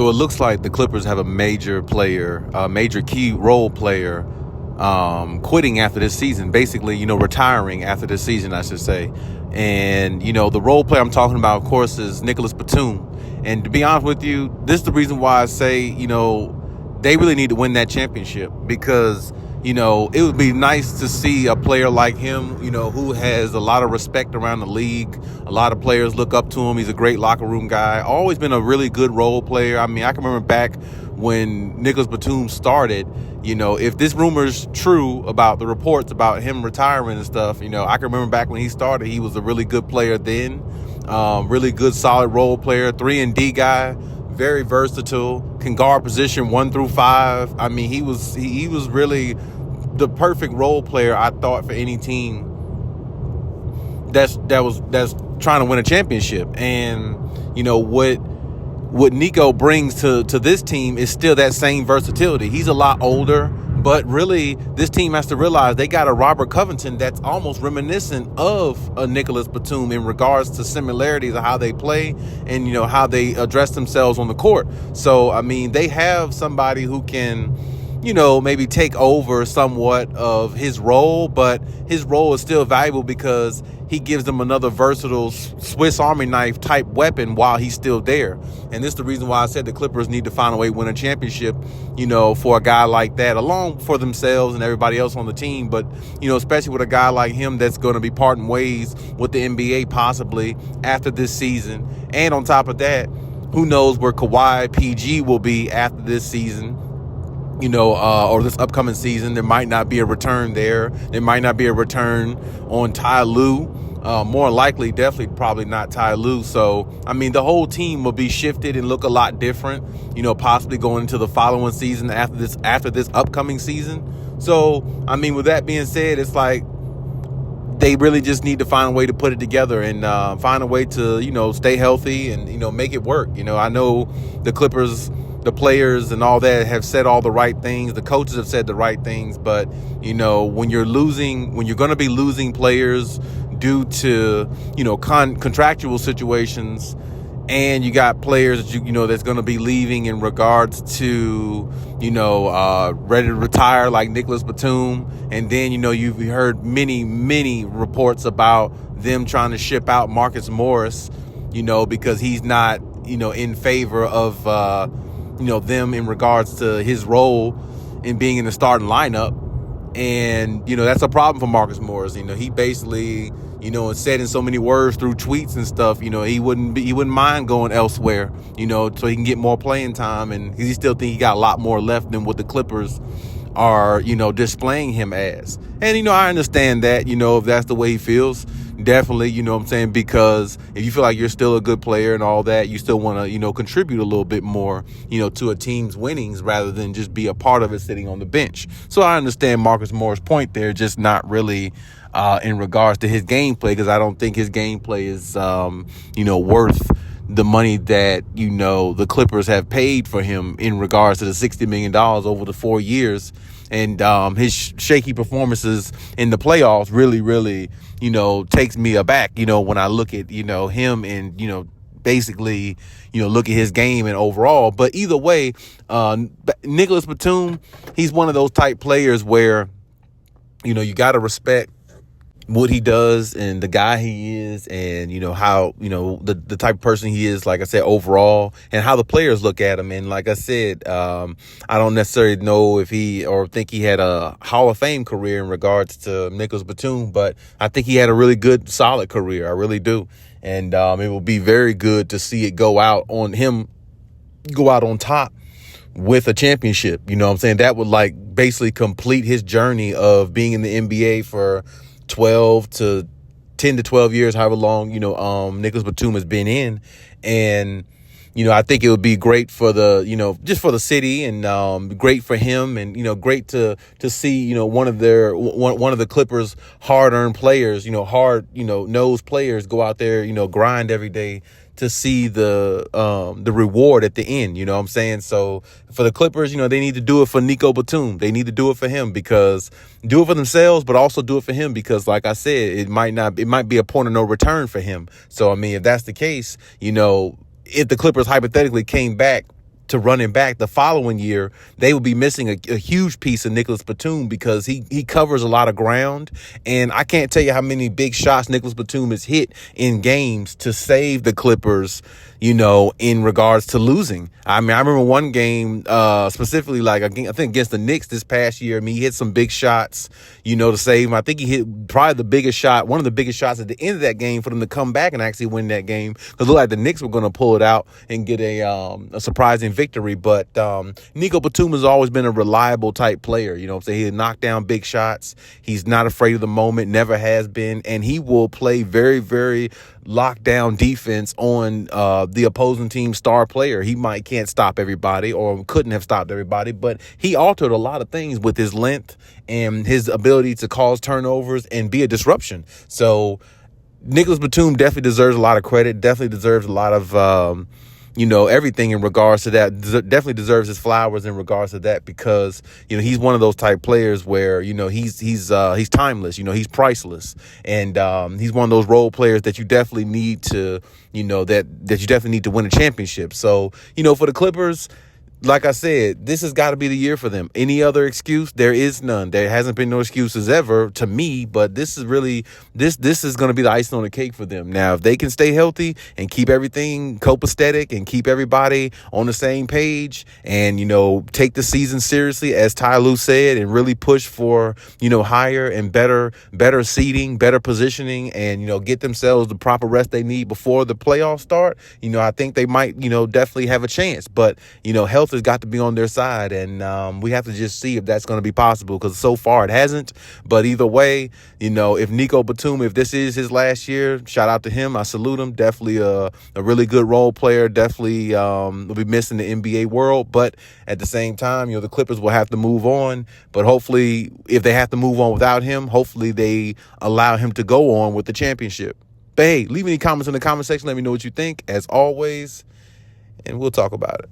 So it looks like the Clippers have a major player, a major key role player, quitting after this season. Basically, retiring after this season, I should say. And, the role player I'm talking about, of course, is Nicholas Batum. And to be honest with you, this is the reason why I say, they really need to win that championship because, it would be nice to see a player like him, who has a lot of respect around the league. A lot of players look up to him. He's a great locker room guy. Always been a really good role player. I mean, I can remember back when Nicholas Batum started, if this rumor's true about the reports about him retiring and stuff, I can remember back when he started, he was a really good player then. Really good, solid role player, 3-and-D guy. Very versatile, can guard position 1 through 5. I mean, he was really the perfect role player, I thought, for any team that's trying to win a championship. And what Nico brings to this team is still that same versatility. He's a lot older, but really this team has to realize they got a Robert Covington that's almost reminiscent of a Nicholas Batum in regards to similarities of how they play and, how they address themselves on the court. So, I mean, they have somebody who can, maybe take over somewhat of his role, but his role is still valuable because he gives them another versatile Swiss Army knife type weapon while he's still there. And this is the reason why I said the Clippers need to find a way to win a championship, for a guy like that, along for themselves and everybody else on the team. But, especially with a guy like him that's going to be parting ways with the NBA possibly after this season. And on top of that, who knows where Kawhi PG will be after this season. Or this upcoming season. There might not be a return there. There might not be a return on Ty Lue. More likely, definitely, probably not Ty Lue. So, I mean, the whole team will be shifted and look a lot different, possibly going into the following season after this upcoming season. So, I mean, with that being said, it's like they really just need to find a way to put it together and find a way to, stay healthy and, make it work. I know the Clippers, the players and all that have said all the right things. The coaches have said the right things. But, when you're going to be losing players due to, contractual situations, and you got players that that's going to be leaving in regards to, ready to retire like Nicholas Batum. And then, you've heard many reports about them trying to ship out Marcus Morris, because he's not, in favor of, them in regards to his role in being in the starting lineup. And, that's a problem for Marcus Morris. He basically, said in so many words through tweets and stuff, he wouldn't mind going elsewhere, so he can get more playing time. And he still think he got a lot more left than what the Clippers are, displaying him as. And, I understand that, if that's the way he feels. Definitely, because if you feel like you're still a good player and all that, you still want to, contribute a little bit more, to a team's winnings rather than just be a part of it sitting on the bench. So I understand Marcus Morris' point there, just not really in regards to his gameplay, because I don't think his gameplay is, worth the money that, the Clippers have paid for him in regards to the $60 million over the 4 years. And his shaky performances in the playoffs really, takes me aback, when I look at, him and, basically, look at his game and overall. But either way, Nicholas Batum, he's one of those type players where, you got to respect what he does and the guy he is and, how, the type of person he is, like I said, overall, and how the players look at him. And like I said, I don't necessarily know if he or think he had a Hall of Fame career in regards to Nicholas Batum, but I think he had a really good, solid career. I really do. And it will be very good to see it go out on top with a championship. You know what I'm saying? That would basically complete his journey of being in the NBA for 10 to 12 years, however long, Nicholas Batum has been in. And, I think it would be great for the, just for the city and great for him and, great to see, one of the Clippers hard-earned players, nosed players go out there, grind every day to see the reward at the end, you know what I'm saying? So for the Clippers, they need to do it for Nico Batum. They need to do it for him because do it for themselves, but also do it for him because, like I said, it might be a point of no return for him. So, I mean, if that's the case, if the Clippers hypothetically came back to running back, the following year they would be missing a huge piece of Nicholas Batum because he covers a lot of ground. And I can't tell you how many big shots Nicholas Batum has hit in games to save the Clippers, in regards to losing. I mean, I remember one game specifically, like I think against the Knicks this past year. I mean, he hit some big shots, to save him. I think he hit probably the biggest shot, one of the biggest shots at the end of that game for them to come back and actually win that game. Because it looked like the Knicks were going to pull it out and get a surprising victory. But Nico Batum has always been a reliable type player. He had knocked down big shots. He's not afraid of the moment, never has been, and he will play very, very lockdown defense on the opposing team's star player. He can't stop everybody or couldn't have stopped everybody, but he altered a lot of things with his length and his ability to cause turnovers and be a disruption. So Nicholas Batum definitely deserves a lot of credit, definitely deserves a lot of everything in regards to that. Definitely deserves his flowers in regards to that because, he's one of those type players where, he's timeless, he's priceless. And he's one of those role players that you definitely need to, that you definitely need to win a championship. So, for the Clippers, like I said, this has got to be the year for them. Any other excuse? There is none. There hasn't been no excuses ever to me, but this is really, this is going to be the icing on the cake for them. Now, if they can stay healthy and keep everything copacetic and keep everybody on the same page and, take the season seriously, as Ty Lue said, and really push for, higher and better seating, better positioning, and, get themselves the proper rest they need before the playoffs start, I think they might, definitely have a chance. But, health has got to be on their side, and we have to just see if that's going to be possible because so far it hasn't. But either way, if Nico Batum, if this is his last year, shout out to him. I salute him. Definitely a really good role player. Definitely will be missing the NBA world. But at the same time, the Clippers will have to move on. But hopefully, if they have to move on without him, hopefully they allow him to go on with the championship. But hey, leave any comments in the comment section. Let me know what you think, as always, and we'll talk about it.